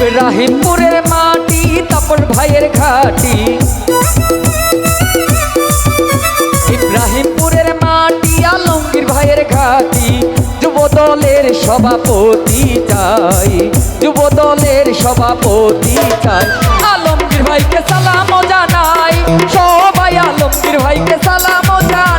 ইব্রাহিমপুরের মাটি তাপস ভাইয়ের ঘাটি, ইব্রাহিমপুরের মাটি আলমগীর ভাইয়ের ঘাটি। যুব দলের সভাপতি চাই, যুব দলের সভাপতি চাই। আলমগীর ভাইকে সালাম জানাই, সবাই আলমগীর ভাইকে সালাম জানাই।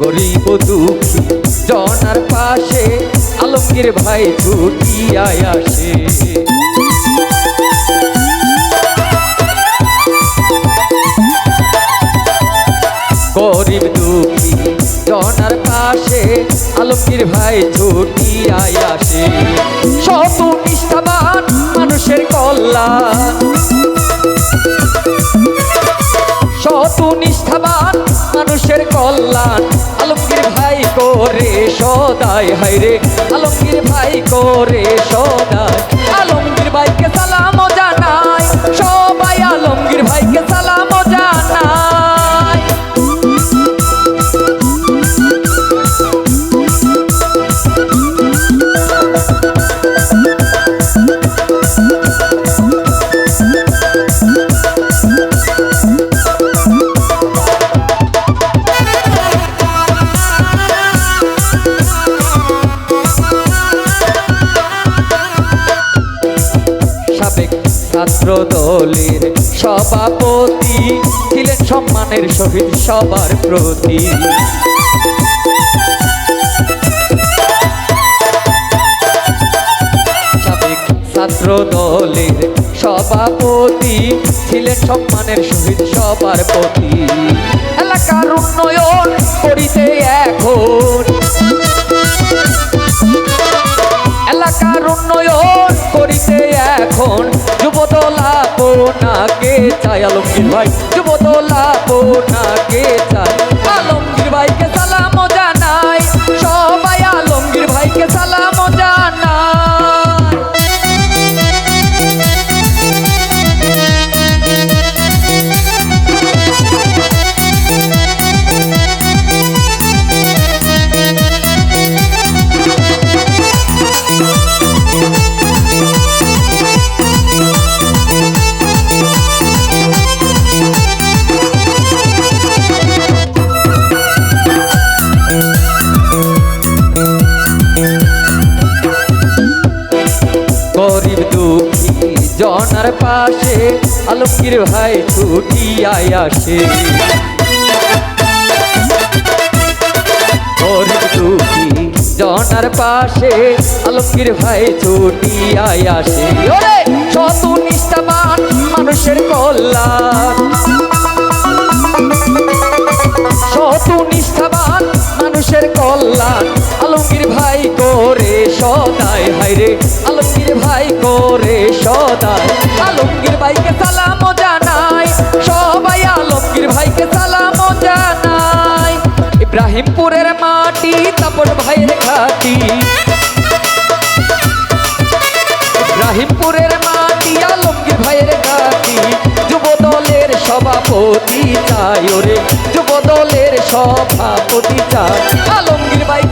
গরিব দুঃখী জনার পাশে আলমগীর ভাই ছুটিয়ায় আসে। গরিব দুঃখী জনার পাশে আলমগীর ভাই ছুটিয়ায় আসে। শত নিষ্ঠাবান মানুষের কল্যাণ, শত নিষ্ঠাবান মানুষের কল্যাণ আলমগীর ভাই করে সদাই। হায়রে আলমগীর ভাই করে সদাই। আলমগীর ভাইকে সালাম জানাই, সবাই আলমগীর ভাইকে সালাম জানাই। ছাত্র দলের সভাপতি ছিলেন সম্মানের সহিত সবার প্রতি। সাবেক ছাত্র দলের সভাপতি ছিলেন সম্মানের সহিত সবার প্রতি। এলাকার উন্নয়ন করিতে এখন, এলাকার উন্নয়ন করিতে এখন যুবদল আপনাকে চাই। আলমগীর ভাই যুবদল আপনাকে চাই। আলমগীর ভাইকে সালাম জানাই, সবাই আলমগীর ভাইকে সালাম জানাই। গরিব দুঃখী জনার পাশে আলমগীর ভাই ছুটিয়ায় আসে। গরিব দুঃখী জনার পাশে আলমগীর ভাই ছুটিয়ায় আসে। ওরে শত নিষ্ঠাবান মানুষের কল্যাণ, শত নিষ্ঠাবান মানুষের কল্যাণ আলমগীর ভাই করে সদাই। হায়রে আলমগীর ভাই করে সদাই। আলমগীর ভাইকে সালাম জানাই, সবাই আলমগীর ভাইকে সালাম জানাই। ইব্রাহিমপুরের মাটি তাপস ভাইয়ের ঘাটি, ইব্রাহিমপুরের মাটি আলমগীর ভাইয়ের ঘাটি। যুব দলের সভাপতি চাই, ওরে যুব দলের সভাপতি চাই। আলমগীর ভাই